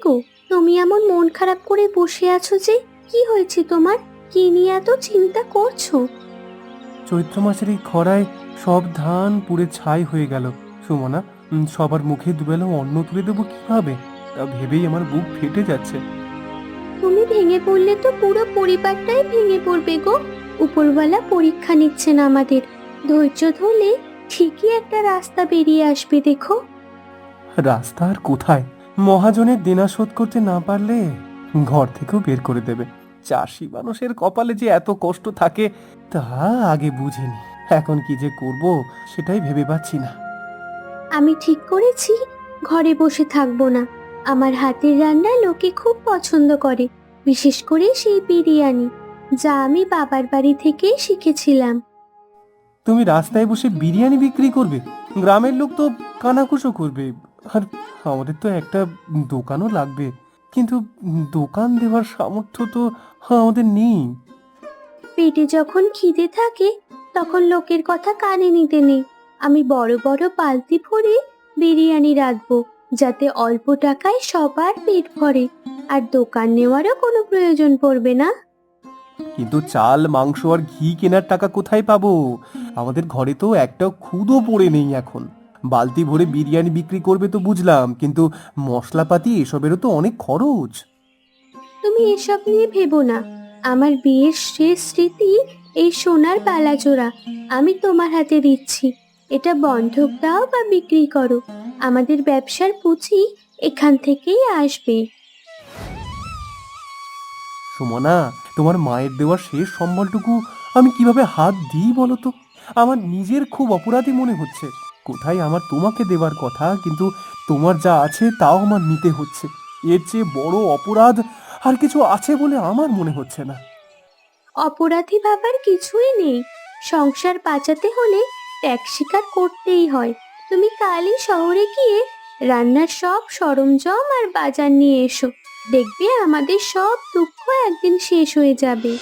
গো, তুমি এমন মন খারাপ করে বসে আছো যে? কি হয়েছে তোমার? কি নিয়ে এত চিন্তা করছো? চৈত্র মাসের এই খরায় সব ধান পুড়ে ছাই হয়ে গেল সুমনা। সবার মুখে দুবেলা অন্ন তুলে দেবো কিভাবে, তা ভেবেই আমার বুক ফেটে যাচ্ছে। তুমি ভেঙে পড়লে তো পুরো পরিবারটাই ভেঙে পড়বে গো। উপরওয়ালা পরীক্ষা নিচ্ছেন আমাদের। ধৈর্য ধরলে ঠিকই একটা রাস্তা বেরিয়ে আসবে, দেখো। রাস্তা আর কোথায়? মহাজনের দেনা শোধ করতে না পারলে ঘর থেকেও বের করে দেবে। চাষি মানুষের কপালে যে এত কষ্ট থাকে তা আগে বুঝিনি। এখন কি যে করব সেটাই ভেবে পাচ্ছি না। আমি ঠিক করেছি, ঘরে বসে থাকবো না। আমার হাতের রান্না লোকে খুব পছন্দ করে, বিশেষ করে সেই বিরিয়ানি, যা আমি বাবার বাড়ি থেকেই শিখেছিলাম। তুমি রাস্তায় বসে বিরিয়ানি বিক্রি করবে? গ্রামের লোক তো কানাকুশো করবে। আর আমাদের তো একটা দোকানও লাগবে, কিন্তু দোকান দেওয়ার সামর্থ্য তো আমাদের নেই। পেটে যখন খিদে থাকে তখন লোকের কথা কানে নিতে নেই। আমি বড় বড় বালতি ভরে বিরিয়ানি রাখবো, যাতে অল্প টাকায় সবার পেট ভরে, আর দোকান নেওয়ারও কোনো প্রয়োজন পড়বে না। কিন্তু চাল মাংস আর ঘি কেনার টাকা কোথায় পাবো? আমাদের ঘরে তো একটা খুদও পড়ে নেই এখন। বালতি ভরে বিরিয়ানি বিক্রি করবে তো বুঝলাম, কিন্তু মশলাপাতি এসবেরও তো অনেক খরচ। তুমি এসব নিয়ে ভেবো না। আমার বিয়ের শেষ স্মৃতি এই সোনার বালাজোড়া আমি তোমার হাতে দিচ্ছি। এটা বন্ধক দাও বা বিক্রি করো, আমাদের ব্যবসার পুঁজি এখান থেকেই আসবে। সুমনা, তোমার মায়ের দেওয়া শেষ সম্বলটুকু আমি কিভাবে হাত দিই বলো তো? আমার নিজের খুব অপরাধী মনে হচ্ছে। কোথায় আমার তোমাকে দেওয়ার কথা, কিন্তু তোমার যা আছে তাও আমার নিতে হচ্ছে। এর চেয়ে বড় অপরাধ আর কিছু আছে বলে আমার মনে হচ্ছে না। অপরাধী ভাবার কিছুই নেই। সংসার বাঁচাতে হলে ত্যাগ স্বীকার করতেই হয়। তুমি কালই শহরে গিয়ে রান্নার সব সরঞ্জাম আর বাজার নিয়ে এসো। দেখবে আমাদের সব দুঃখ একদিন শেষ হয়ে যাবে।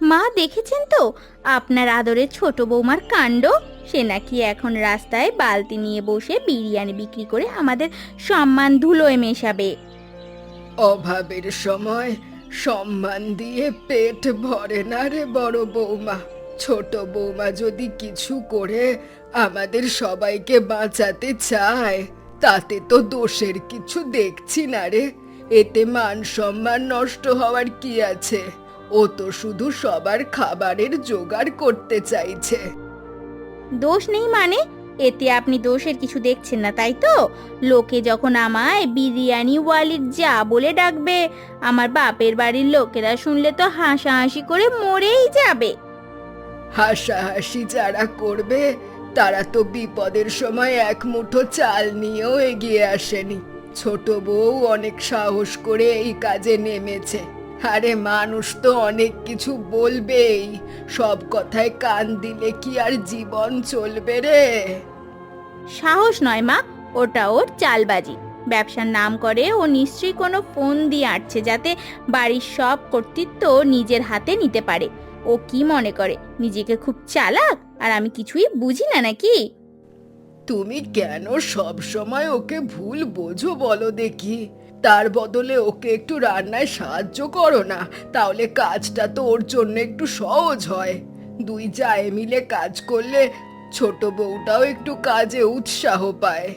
মা, দেখেছেন তো আপনার আদরের ছোট বৌমার কাণ্ড? সে নাকি এখন রাস্তায় বালতি নিয়ে বসে বিরিয়ানি বিক্রি করে আমাদের সম্মান ধুলোয় মেশাবে। অভাবের সময় সম্মান দিয়ে পেট ভরে না রে বড় বৌমা। ছোট বৌমা যদি কিছু করে আমাদের সবাইকে বাঁচাতে চায়, তাতে তো দোষের কিছু দেখছি না রে। এতে মান সম্মান নষ্ট হওয়ার কি আছে? ও তো শুধু সবার খাবারের জোগাড় করতে চাইছে। দোষ নেই মানে? এতে আপনি দোষের কিছু দেখছেন না, তাই তো? লোকে যখন আমায় বিরিয়ানি ওয়ালির যা বলে ডাকবে, আমার বাপের বাড়ির লোকেরা শুনলে তো হাসাহাসি করে মরেই যাবে। হাসাহাসি যারা করবে তারা তো বিপদের সময় এক মুঠো চাল নিয়েও এগিয়ে আসেনি। ছোট বউ অনেক সাহস করে এই কাজে নেমেছে। আরে মানুষ তো অনেক কিছু বলবেই, সব কথায় কান দিলে কি আর জীবন চলবে রে? সাহস নয় মা, ওটা ওর চালবাজি। ব্যবসার নাম করে ও নিশ্চয়ই কোনো ফোন দিয়ে আটছে, যাতে বাড়ির সব কর্তৃত্ব নিজের হাতে নিতে পারে। ও কি মনে করে নিজেকে খুব চালাক, আর আমি কিছুই বুঝি না নাকি? তুমি কেন সব সময় ওকে ভুল বোঝো বলো দেখি? তার বদলে ওকে একটু রান্নায় সাহায্য করো না, তাহলে কাজটা তো ওর জন্য একটু সহজ হয়। দুই জায়ে মিলে কাজ করলে ছোট বউটাও একটু কাজে উৎসাহ পায়।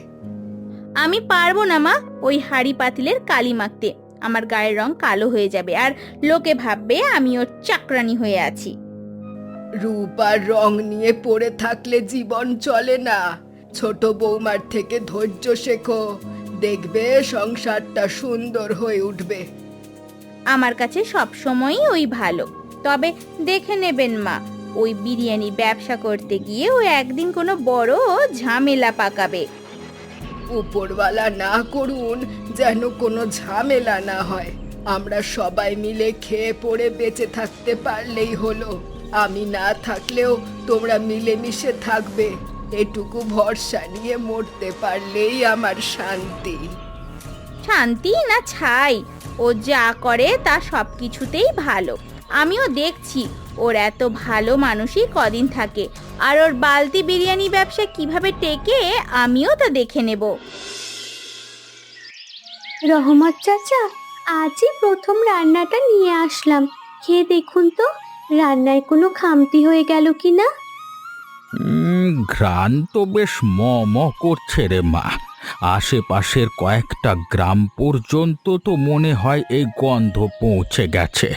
আমি পারবো না মা ওই হাঁড়ি পাতিলের কালি মাখতে। আমার গায়ের রং কালো হয়ে যাবে, আর লোকে ভাববে আমি ওর চাকরানি হয়ে আছি। রূপ আর রং নিয়ে পড়ে থাকলে জীবন চলে না। ছোট বৌমার থেকে ধৈর্য শেখো, দেখবে সংসারটা সুন্দর হয়ে উঠবে। আমার কাছে সব সময়ই ওই ভালো। তবে দেখে নেবেন মা, ওই বিরিয়ানি ব্যবসা করতে গিয়ে ও একদিন কোনো বড় ঝামেলা পাকাবে। উপরওয়ালা না করুন যেন কোনো ঝামেলা না হয়। আমরা সবাই মিলে খেয়ে পড়ে বেঁচে থাকতে পারলেই হলো। আমি না থাকলেও তোমরা মিলেমিশে থাকবে, এটুকু ভরসা নিয়ে মরতে পারলেই আমার শান্তি। শান্তি না ছাই, ও যা করে তা সব কিছুতেই ভালো। আমিও দেখছি ওর এত ভালো মানুষই কদিন থাকে, আর ওর বালতি বিরিয়ানি ব্যবসা কিভাবে টেকে আমিও তা দেখে নেব। রহমত চাচা, আজই প্রথম রান্নাটা নিয়ে আসলাম, খেয়ে দেখুন তো রান্নায় কোনো খামতি হয়ে গেল কিনা। ঘ্রাণ তো বেশ ম ম করছে রে মা। আশেপাশের কয়েকটা গ্রাম পর্যন্ত তো মনে হয় এই গন্ধ পৌঁছে গেছে।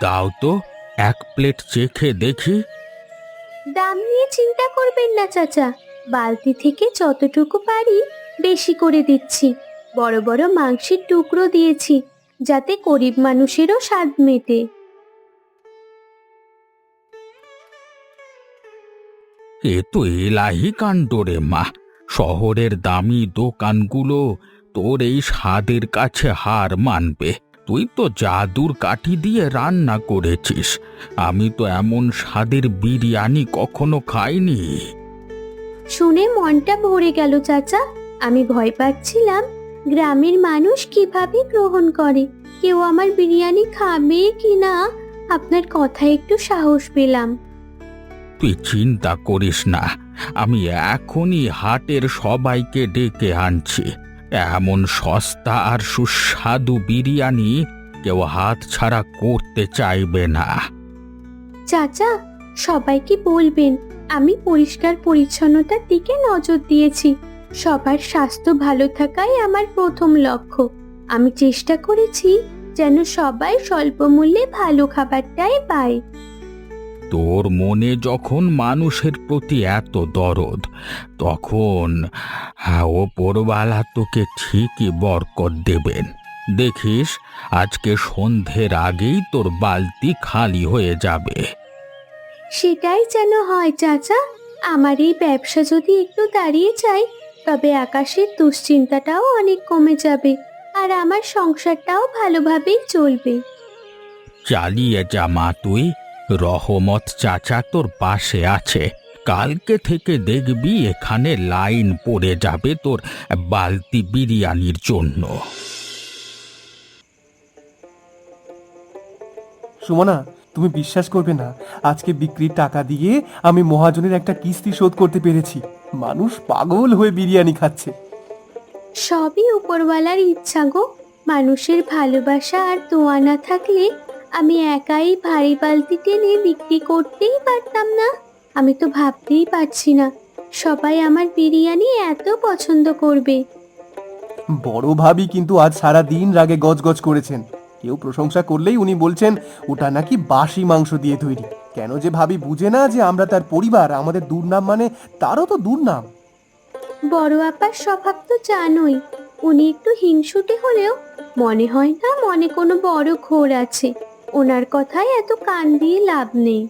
দাও তো, এক প্লেট চেখে দেখি। দাম নিয়ে চিন্তা করবেন না চাচা, বালতি থেকে যতটুকু পারি বেশি করে দিচ্ছি। বড় বড় মাংসের টুকরো দিয়েছি যাতে গরিব মানুষেরও স্বাদ মেটে। এ তো এলাহি কাণ্ড রে মা। শহরের দামি দোকানগুলো তোর এই স্বাদের কাছে হার মানবে। তুই তো জাদুর কাঠি দিয়ে রান্না করেছিস। আমি তো এমন স্বাদের বিরিয়ানি কখনো খাইনি। শুনে মনটা ভরে গেল চাচা। আমি ভয় পাচ্ছিলাম গ্রামের মানুষ কিভাবে গ্রহণ করে, কেউ আমার বিরিয়ানি খাবে কিনা। আপনার কথা একটু সাহস পেলাম। তুই চিন্তা করিস না, আমি এখনই হাটের সবাইকে ডেকে আনছি। এমন সস্তা আর সুস্বাদু বিরিয়ানি কেউ হাত ছাড়া করতে চাইবে না। চাচা, সবাইকে বলবেন আমি পরিষ্কার পরিচ্ছন্নতার দিকে নজর দিয়েছি। সবার স্বাস্থ্য ভালো থাকাই আমার প্রথম লক্ষ্য। আমি চেষ্টা করেছি যেন সবাই স্বল্প মূল্যে ভালো খাবারটাই পায়। তোর মনে যখন মানুষের প্রতি এত দরদ, তখন ওপরওয়ালা তোকে ঠিকই বরকত দেবেন। দেখিস, আজকে সন্ধ্যের আগেই তোর বালতি খালি হয়ে যাবে। সেটাই যেন হয় চাচা। আমার এই ব্যবসা যদি একটু দাঁড়িয়ে যায়, তবে আকাশের দুশ্চিন্তাটাও অনেক কমে যাবে আর আমার সংসারটাও ভালোভাবেই চলবে। চালিয়ে যা মা তুই। রহমত চাচা তোর পাশে আছে। কালকে থেকে দেখবি এখানে লাইন পড়ে যাবে তোর বালতি বিরিয়ানির জন্য। সুমনা, তুমি বিশ্বাস করবে না, আজকে বিক্রির টাকা দিয়ে আমি মহাজনের একটা কিস্তি শোধ করতে পেরেছি। মানুষ পাগল হয়ে বিরিয়ানি খাচ্ছে। সবই উপরওয়ালার ইচ্ছা গো। মানুষের ভালোবাসা আর দোয়া না থাকলে আমি একাই ভারী বালতি টেনে বিক্রি করতেই পারতাম না। আমি তো ভাবতেই পারছি না সবাই আমার বিরিয়ানি এত পছন্দ করবে। বড় ভাবি কিন্তু আজ সারা দিন রাগে গজগজ করেছেন। কেউ প্রশংসা করলেই উনি বলছেন ওটা নাকি বাসি মাংস দিয়ে তৈরি। কেন যে ভাবি বুঝে না যে আমরা তার পরিবার, আমাদের দুর্নাম মানে তারও তো দুর্নাম। বড় আপার স্বভাব তো জানোই, উনি একটু হিংসুটে হলেও মনে হয় না মনে কোনো বড় ঘোর আছে। ওনার কথায় এত কান দিয়ে লাভ নেই।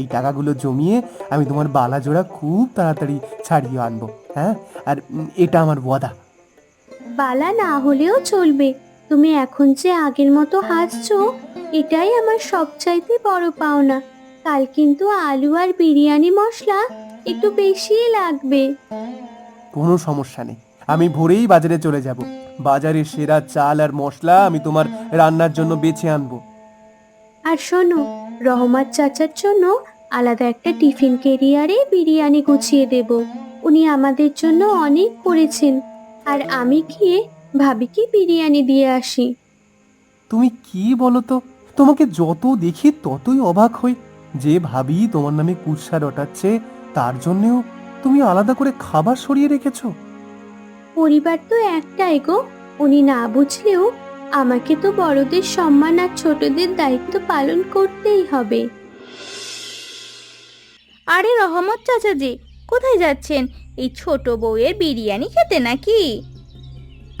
এই টাকাগুলো জমিয়ে আমি তোমার বালা জোড়া খুব তাড়াতাড়ি ছাড়িয়ে আনবো। হ্যাঁ, আর এটা আমার ওয়াদা। বালা না হলেও চলবে, তুমি এখন যে আগের মতো হাসছো এটাই আমার সবচাইতে বড় পাওনা। কাল কিন্তু আলু আর বিরিয়ানি মশলা একটু বেশিই লাগবে। কোনো সমস্যা নেই, আমি ভোরেই বাজারে চলে যাব। বাজারের সেরা চাল আর মশলা আমি তোমার রান্নার জন্য বেছে আনবো। আর শোনো, রহমত চাচার জন্য আলাদা একটা টিফিন ক্যারিয়ারে বিরিয়ানি গুছিয়ে দেব। উনি আমাদের জন্য অনেক করেছেন। আর আমি গিয়ে ভাবিকে বিরিয়ানি দিয়ে আসি। তুমি কি বলো তো, তোমাকে যত দেখি ততই অবাক হই। যে ভাবি তোমার নামে কুৎসা রটাচ্ছে, তার জন্যেও তুমি আলাদা করে খাবার সরিয়ে রেখেছো। পরিবার তো একটাই গো। উনি না বুঝলেও আমাকে তো বড়দের সম্মান আর ছোটদের দায়িত্ব পালন করতেই হবে। আরে রহমত চাচাজি, কোথায় যাচ্ছেন? এই ছোট বউয়ের বিরিয়ানি খেতে নাকি?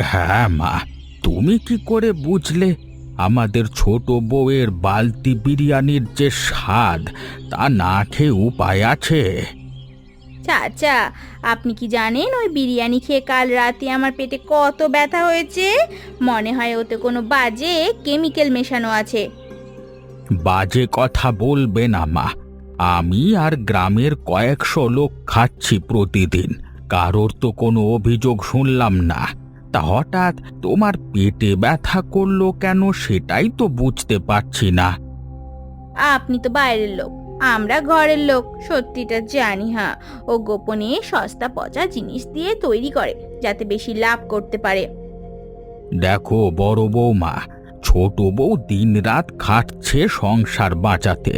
হ্যাঁ মা, তুমি কি করে বুঝলে? আমাদের ছোট বউয়ের বালতি বিরিয়ানির যে স্বাদ, তা না খেয়ে উপায় আছে? চাচা, আপনি কি জানেন ওই বিরিয়ানি খেয়ে কাল রাতে আমার পেটে কত ব্যথা হয়েছে? মনে হয় ওতে কোনো বাজে কেমিক্যাল মেশানো আছে। বাজে কথা বলবে না মা। আমি আর গ্রামের কয়েকশো লোক খাচ্ছি প্রতিদিন, কারোর তো কোনো অভিযোগ শুনলাম না। তা হঠাৎ তোমার পেটে ব্যথা করলো কেন, সেটাই তো বুঝতে পারছি না। আপনি তো বাইরের লোক, আমরা ঘরের লোক, সত্যিটা জানি। হ্যাঁ, ও গোপনে সস্তা পচা জিনিস দিয়ে তৈরি করে যাতে বেশি লাভ করতে পারে। দেখো বড় বৌমা, ছোট বউ দিনরাত খাটছে সংসার বাঁচাতে।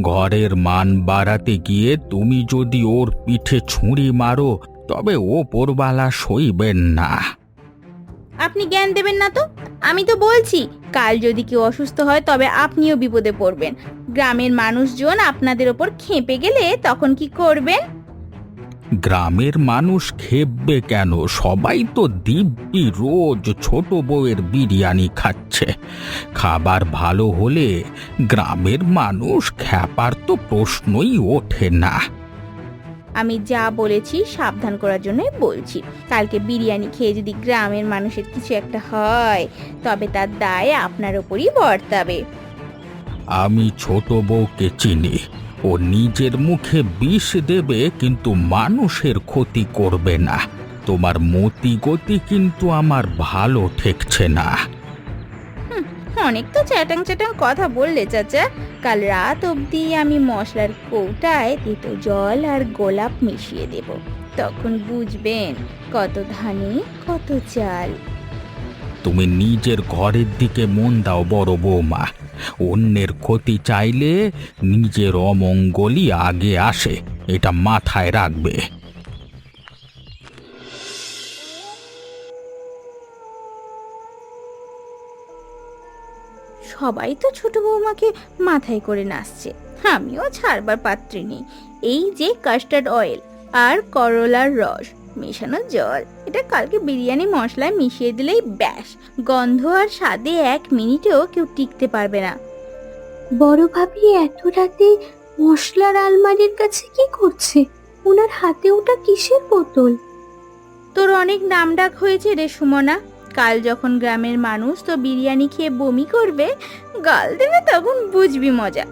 ঘরের মান বাড়াতে গিয়ে তুমি যদি ওর পিঠে ছুরি মারো, তবে ওপরওয়ালা সইবেন না। আপনি জ্ঞান দেবেন না তো। আমি তো বলছি, কাল যদি কেউ অসুস্থ হয় তবে আপনিও বিপদে পড়বেন। গ্রামের মানুষজন আপনাদের ওপর খেপে গেলে তখন কি করবেন? গ্রামের মানুষ খেপবে কেন? সবাই তো দিব্যি রোজ ছোট বউয়ের বিরিয়ানি খাচ্ছে। খাবার ভালো হলে গ্রামের মানুষ খেপার তো প্রশ্নই ওঠে না। আমি যা বলেছি সাবধান করার জন্যই বলছি। কালকে বিরিয়ানি খেয়ে যদি গ্রামের মানুষের কিছু একটা হয় তবে তার দায় আপনার ওপরই বর্তাবে। আমি ছোট বউকে চিনি। ও নিজের মুখে বিষ দেবে কিন্তু মানুষের ক্ষতি করবে না। তোমার মতি গতি কিন্তু আমার ভালো ঠেকছে না। অনেক তো চ্যাটাং চ্যাটাং কথা বললে চাচা। কাল রাত অবধি আমি মশলার কৌটায় তেতো জল আর গোলাপ মিশিয়ে দেব, তখন বুঝবেন কত ধানে কত চাল। তুমি নিজের ঘরের দিকে মন দাও বড় বৌমা। অন্যের ক্ষতি চাইলে নিজের অমঙ্গলই আগে আসে, এটা মাথায় রাখবে। সবাই তো ছোট বৌমাকে মাথায় করে নাচছে, আমিও ছাড়বার পাত্রী নেই। এই যে কাস্টার্ড অয়েল আর করলার রস মেশানো জল, এটা কালকে বিরিয়ানি মশলায় মিশিয়ে দিলেই ব্যাস। গন্ধ আর স্বাদে 1 মিনিটেও কেউ টিকতে পারবে না। বড় ভাবি এত রাতে মশলার আলমারির কাছে কি করছে? ওনার হাতে ওটা কিসের বোতল? তোর অনেক নামডাক হয়েছে রে সুমনা। কাল যখন গ্রামের মানুষ তো বিরিয়ানি খেয়ে বমি করবে, গাল দেবে, তখন বুঝবি মজা।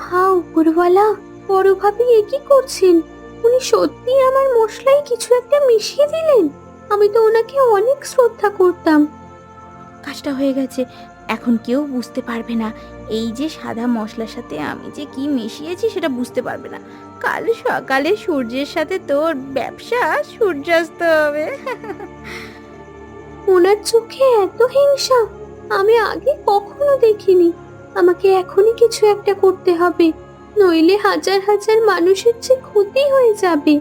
হা উপরওয়ালা, বড় ভাবি এ কি করছেন? উনি সত্যি আমার মশলায় কিছু একটা মিশিয়ে দিলেন। আমি তো ওনাকে অনেক শ্রদ্ধা করতাম। কাজটা হয়ে গেছে, এখন কেউ বুঝতে পারবে না। এই যে সাদা মশলার সাথে আমি যে কি মিশিয়েছি সেটা বুঝতে পারবে না। কাল সকালে সূর্যের সাথে তোর ব্যবসা সূর্যাস্ত হবে। ওনার চোখে এত হিংসা আমি আগে কখনো দেখিনি। আমাকে এখনই কিছু একটা করতে হবে, নইলে হাজার হাজার মানুষের যে ক্ষতি হয়ে যাবে।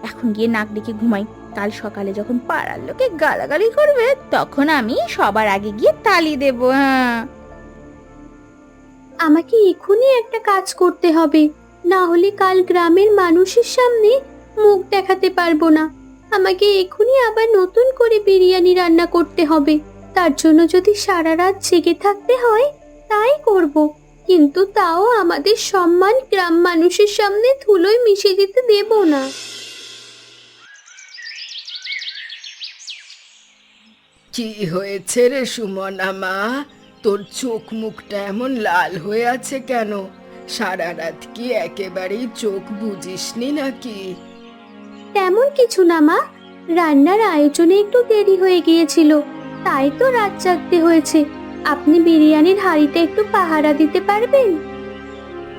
এখন গিয়ে নাক ডেকে ঘুমাই। কাল সকালে যখন পাড়ার লোকে গালাগালি করবে তখন আমি সবার আগে গিয়ে তালি দেব। হ্যাঁ, আমাকে এখনই একটা কাজ করতে হবে, না হলে কাল গ্রামের মানুষের সামনে মুখ দেখাতে পারবো না। আমাকে এখনই আবার নতুন করে বিরিয়ানি রান্না করতে হবে। তার জন্য যদি সারা রাত জেগে থাকতে হয় তাই করব, কিন্তু তাও আমাদের সম্মান গ্রাম মানুষের সামনে ধুলোয় মিশে যেতে দেব না। কি হয়েছে রে সুমনা মা? তোর চোখ মুখটা এমন লাল হয়ে আছে কেন? সারা রাত কি একেবারেই চোখ বুঝিসনি নাকি? তেমন কিছু না মা, রান্নার আয়োজনে একটু দেরি হয়ে গিয়েছিল, তাই তো রাত জাগতে হয়েছে। আপনি বিরিয়ানির হাঁড়িটা একটু পাহারা দিতে পারবেন?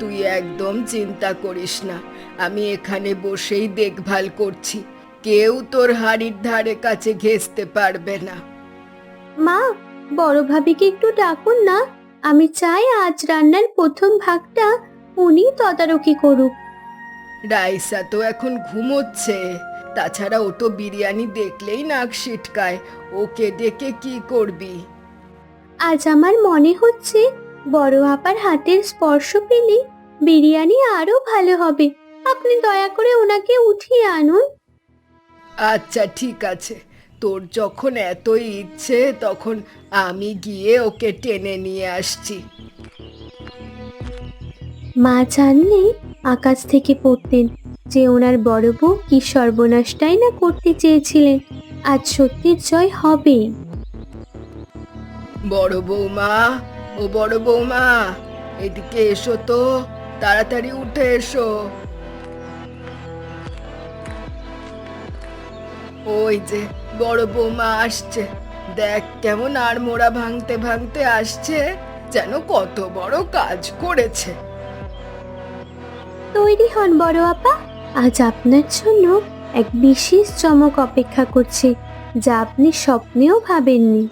তুই একদম চিন্তা করিস না, আমি এখানে বসেই দেখভাল করছি। কেউ তোর হাড়ির ধারে কাছে ঘেঁষতে পারবে না। মা, বড় ভাবিকে একটু ডাকুন না। আমি চাই আজ রান্নার প্রথম ভাগটা উনি তদারকি করুক। রাইসা তো এখন ঘুমোচ্ছে, তাছাড়া ও তো বিরিয়ানি দেখলেই নাক সিটকায়। ওকে ডেকে কি করবি? আজ আমার মনে হচ্ছে বড় আপার হাতের স্পর্শ পেলে বিরিয়ানি আরো ভালো হবে। আপনি দয়া করে ওনাকে উঠিয়ে আনুন। আচ্ছা ঠিক আছে, তোর যখন এতই ইচ্ছে তখন আমি গিয়ে ওকে টেনে নিয়ে আসছি। মা জানলে আকাশ থেকে পড়তেন যে ওনার বড় বউ কি সর্বনাশটাই না করতে চেয়েছিলেন। আজ সত্যির জয় হবে। বড় বৌমা, ও বড় বৌমা, এদিকে এসো তো, তাড়াতাড়ি উঠে এসো। ওই যে বড় বৌমা আসছে, দেখ কেমন আড়মোড়া ভাঙতে ভাঙতে আসছে, যেন কত বড় কাজ করেছে। তৈরি হন বড় আপা, আজ আপনার জন্য এক বিশেষ চমক অপেক্ষা করছে। যা আপনি স্বপ্নেও ভাবেননি।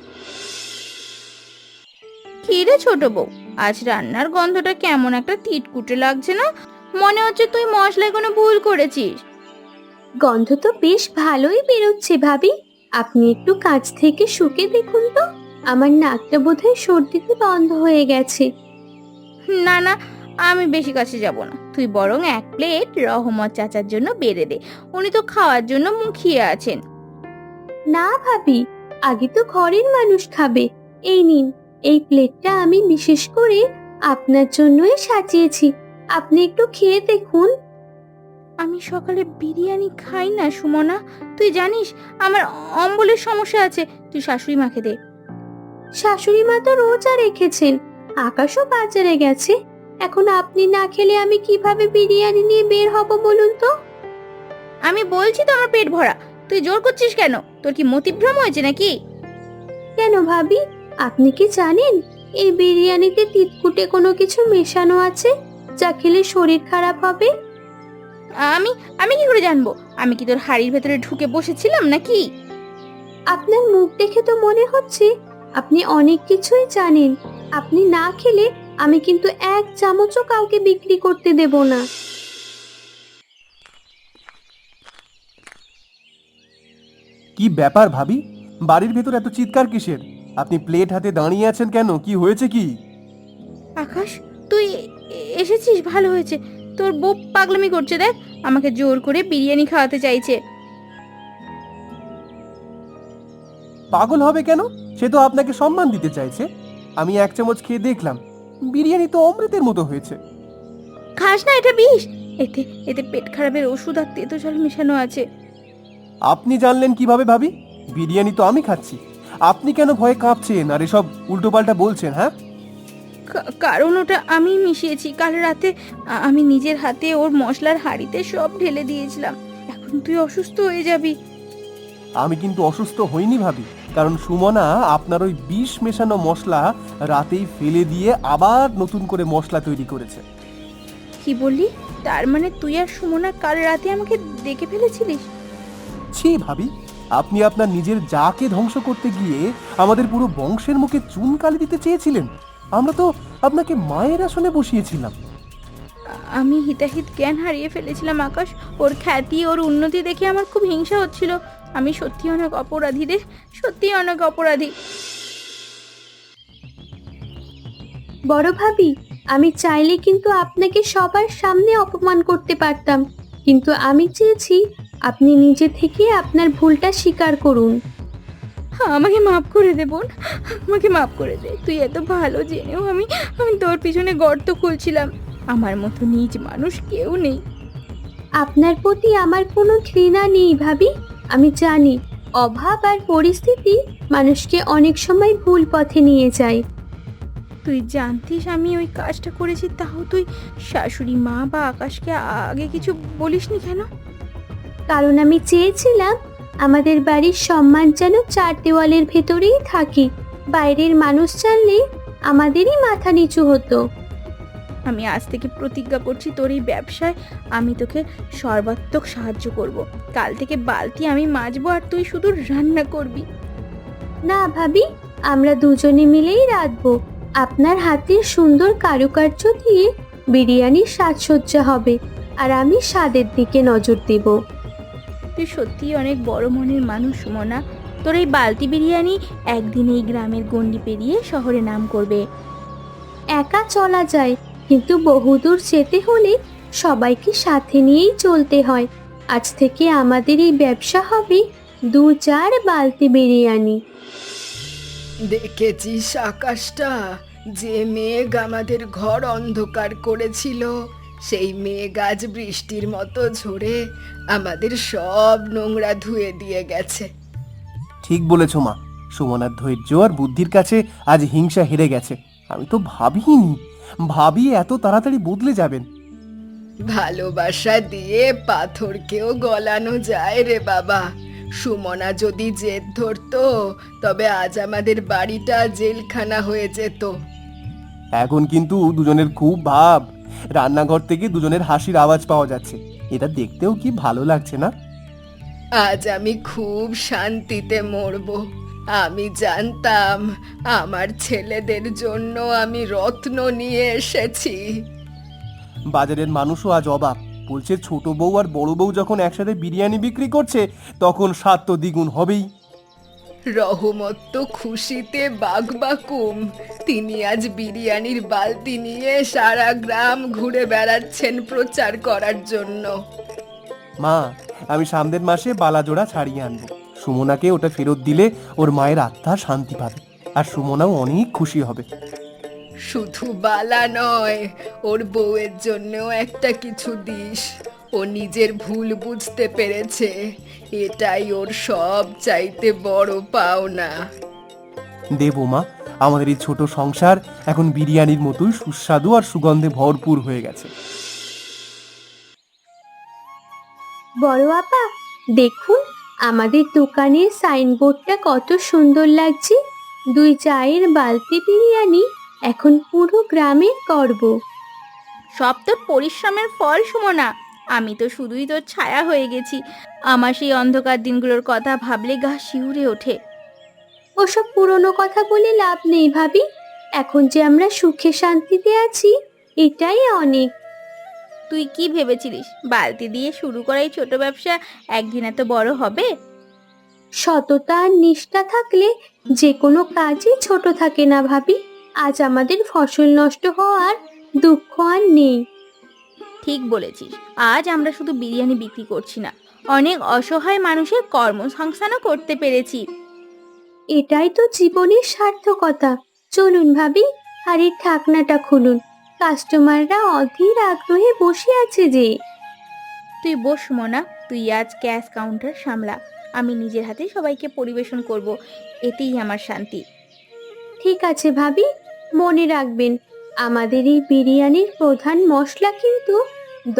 কি রে ছোট বউ, আজ রান্নার গন্ধটা কেমন একটা তিটকুটে লাগছে না? মনে হচ্ছে তুই মশলায় কোনো ভুল করেছিস। গন্ধ তো বেশ ভালোই বেরোচ্ছে ভাবি। আপনি একটু কাছ থেকে শুকে দেখুন তো, আমার নাকটা বোধহয় সর্দিতে বন্ধ হয়ে গেছে। না না, আমি বেশি কাছে যাব না। তুই বরং এক প্লেট রহমত চাচার জন্য বেড়ে দে, উনি তো খাওয়ার জন্য মুখিয়ে আছেন। না ভাবি, আগে তো ঘরের মানুষ খাবে। এই নিন, এই প্লেটটা আমি বিশেষ করে আপনার জন্যই সাজিয়েছি, আপনি একটু খেয়ে দেখুন। আমি সকালে বিরিয়ানি খাই না সুমনা, তুই জানিস আমার অম্বলের সমস্যা আছে। তুই শাশুড়ি মাকে দে। শাশুড়ি মা তো রোজা রেখেছেন, আকাশও বাজারে গেছে। এখন আপনি না খেলে আমি কিভাবে বিরিয়ানি নিয়ে বের হব বলুন তো? আমি বলছি তো আমার পেট ভরা, তুই জোর করছিস কেন? তোর কি মতিভ্রম হয়েছে নাকি? কেন ভাবি, আপনি কি জানেন এই বিরিয়ানিতে তিতকুটে কোনো কিছু মেশানো আছে যা খেলে শরীর খারাপ হবে? আমি আমি কি করে জানবো? আমি কি তোর হাড়ির ভেতরে ঢুকে বসেছিলাম নাকি? আপনার মুখ দেখে তো মনে হচ্ছে আপনি অনেক কিছুই জানেন। আপনি না খেলে আমি কিন্তু এক চামচও কাউকে বিক্রি করতে দেব না। কি ব্যাপার ভাবি, বাড়ির ভেতর এত চিৎকার কিসের? আপনি প্লেট হাতে দাঁড়িয়ে আছেন কেন? কি হয়েছে কি? আকাশ, তুই এসেছিস, ভালো হয়েছে। তোর বউ পাগলামি করছে, দেখ আমাকে জোর করে বিরিয়ানি খাওয়াতে চাইছে। পাগল হবে কেন? সে তো আপনাকে সম্মান দিতে চাইছে। আমি এক চামচ খেয়ে দেখলাম, বিরিয়ানি তো অমৃতের মতো হয়েছে। খাস না, এটা বিষ। এতে এতে পেট খারাপের ওষুধ আর তেতো জল মেশানো আছে। আপনি জানলেন কিভাবে ভাবি? বিরিয়ানি তো আমি খাচ্ছি। আপনি কেন ভয়ে কাঁপছেন আর এসব উল্টোপাল্টা বলছেন? হ্যাঁ, কারণ ওটা আমি মিশিয়েছি। কাল রাতে আমি নিজের হাতে ওর মশলার হাঁড়িতে সব ঢেলে দিয়েছিলাম। এখন তুই অসুস্থ হয়ে যাবি। আমি কিন্তু অসুস্থ হইনি ভাবি, কারণ সুমনা আপনার ওই বিষ মেশানো মশলা রাতেই ফেলে দিয়ে আবার নতুন করে মশলা তৈরি করেছে। কি বললি? তার মানে তুই আর সুমনা কাল রাতে আমাকে দেখে ফেলেছিলিস? ছি ভাবি, আপনি আপনার নিজের জাকে ধ্বংস করতে গিয়ে আমাদের পুরো বংশের মুখে চুন কালি দিতে চেয়েছিলেন। আমরা তো আপনাকে মায়ের আসনে বসিয়েছিলাম। আমি হিতাহিত জ্ঞান হারিয়ে ফেলেছিলাম আকাশ। ওর খ্যাতি, ওর উন্নতি দেখে আমার খুব হিংসা হচ্ছিল। আমি সত্যি অনেক অপরাধী রে, সত্যি অনেক অপরাধী। বড় ভাবি, আমি চাইলে কিন্তু আপনাকে সবার সামনে অপমান করতে পারতাম, কিন্তু আমি চেয়েছি আপনি নিজে থেকে আপনার ভুলটা স্বীকার করুন। আমাকে মাফ করে দে বোন, আমাকে মাফ করে দে। তুই এত ভালো জেনেও আমি আমি তোর পিছনে গর্ত খুলছিলাম। আমার মতো নিজ মানুষ কেউ নেই। আপনার প্রতি আমার কোনো ঘৃণা নেই ভাবি। আমি জানি অভাব আর পরিস্থিতি মানুষকে অনেক সময় ভুল পথে নিয়ে যায়। তুই জানতিস আমি ওই কাজটা করেছি, তাও তুই শাশুড়ি মা বা আকাশকে আগে কিছু বলিসনি কেন? কারণ আমি চেয়েছিলাম আমাদের বাড়ির সম্মান যেন চার দেওয়ালের ভেতরেই থাকি। বাইরের মানুষ জানলে আমাদেরই মাথা নিচু হতো। আমি আজ থেকে প্রতিজ্ঞা করছি, তোর এই ব্যবসায় আমি তোকে সর্বাত্মক সাহায্য করব। কাল থেকে বালতি আমি মাজবো আর তুই শুধু রান্না করবি। না ভাবি, আমরা দুজনে মিলেই রাঁধবো। আপনার হাতের সুন্দর কারুকার্য দিয়ে বিরিয়ানির সাজসজ্জা হবে, আর আমি স্বাদের দিকে নজর দেব। তুই সত্যিই অনেক বড় মনের মানুষ সুমনা। তোর এই বালতি বিরিয়ানি একদিন এই গ্রামের গণ্ডি পেরিয়ে শহরে নাম করবে। একা চলা যায়, কিন্তু বহুদূর যেতে হলে সবাইকে সাথে নিয়েই চলতে হয়। আজ থেকে আমাদের এই ব্যবসা হবে 2-4 বালতি বিরিয়ানি। দেখেছিস আকাশটা? যে মেঘ আমাদের ঘর অন্ধকার করেছিল, সেই মেঘ আজ বৃষ্টির মতো ঝরে আমাদের সব নোংরা ধুয়ে দিয়ে গেছে। ঠিক বলেছ মা, সুমনার ধৈর্য আর বুদ্ধির কাছে আজ হিংসা হেরে গেছে। আমি তো ভাবি এত তাড়াতাড়ি বদলে যাবেন। ভালোবাসা দিয়ে পাথরকেও গলানো যায় রে বাবা। সুমনা যদি জেদ ধরতো তবে আজ আমাদের বাড়িটা জেলখানা হয়ে যেত। এখন কিন্তু দুজনের খুব ভাব। রান্নাঘর থেকে দুজনের হাসির আওয়াজ পাওয়া যাচ্ছে। এটা দেখতেও কি ভালো লাগছে না? আজ আমি খুব শান্তিতে মরবো। আমি জানতাম আমার ছেলেদের জন্য আমি রত্ন নিয়ে এসেছি। বাজারের মানুষও আজ অবাক, বলছে ছোট বউ আর বড় বউ যখন একসাথে বিরিয়ানি বিক্রি করছে তখন স্বাদ তো দ্বিগুণ হবেই। রহমত তো খুশিতে বাগবাকুম। তিনি আজ বিরিয়ানির বালতি নিয়ে সারা গ্রাম ঘুরে বেড়াচ্ছেন প্রচার করার জন্য। মা, আমি সামনের মাসে বালাজোড়া ছাড়িয়ে আনবো। সুমনাকে ওটা ফেরত দিলে ওর মায়ের আত্মা শান্তি পাবে, আর সুমনাও অনেক খুশি হবে। শুধু বালা নয়, ওর বউয়ের জন্যও একটা কিছু দিস। ও নিজের ভুল বুঝতে পেরেছে, এটাই ওর সব চাইতে বড় পাওনা। দেবো মা, আমাদের এই ছোট সংসার এখন বিরিয়ানির মতোই সুস্বাদু আর সুগন্ধে ভরপুর হয়ে গেছে। বড় আপা, দেখুন আমাদের দোকানের সাইনবোর্ডটা কত সুন্দর লাগছে। 2 চায়ের বালতি বিরিয়ানি এখন পুরো গ্রামের গর্ব। সব তোর পরিশ্রমের ফল সুমনা। আমি তো শুধুই তোর ছায়া হয়ে গেছি। আমার সেই অন্ধকার দিনগুলোর কথা ভাবলে গা শিউরে ওঠে। ওসব পুরনো কথা বলে লাভ নেই ভাবি। এখন যে আমরা সুখে শান্তিতে আছি, এটাই অনেক। তুই কি ভেবেছিলিস বালতি দিয়ে শুরু করা এই ছোট ব্যবসা একদিন এত বড় হবে? সততা আর নিষ্ঠা থাকলে যে কোনো কাজই ছোট থাকে না ভাবি। আজ আমাদের ফসল নষ্ট হওয়ার দুঃখ আর নেই। ঠিক বলেছিস, আজ আমরা শুধু বিরিয়ানি বিক্রি করছি না, অনেক অসহায় মানুষের কর্মসংস্থানও করতে পেরেছি। এটাই তো জীবনের সার্থকতা। চলুন ভাবি, হাড়ির ঢাকনাটা খুলুন। কাস্টমাররা অধীর আগ্রহে বসে আছে যে। তুই বস সুমনা, তুই আজ ক্যাশ কাউন্টার সামলা। আমি নিজের হাতে সবাইকে পরিবেশন করব, এতেই আমার শান্তি। ঠিক আছে ভাবি, মনে রাখবেন আমাদের এই বিরিয়ানির প্রধান মশলা কিন্তু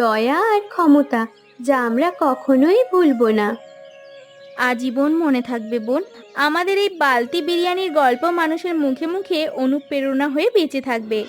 দয়া আর ক্ষমতা, যা আমরা কখনোই ভুলবো না। আজীবন মনে থাকবে বোন। আমাদের এই বালতি বিরিয়ানির গল্প মানুষের মুখে মুখে অনুপ্রেরণা হয়ে বেঁচে থাকবে।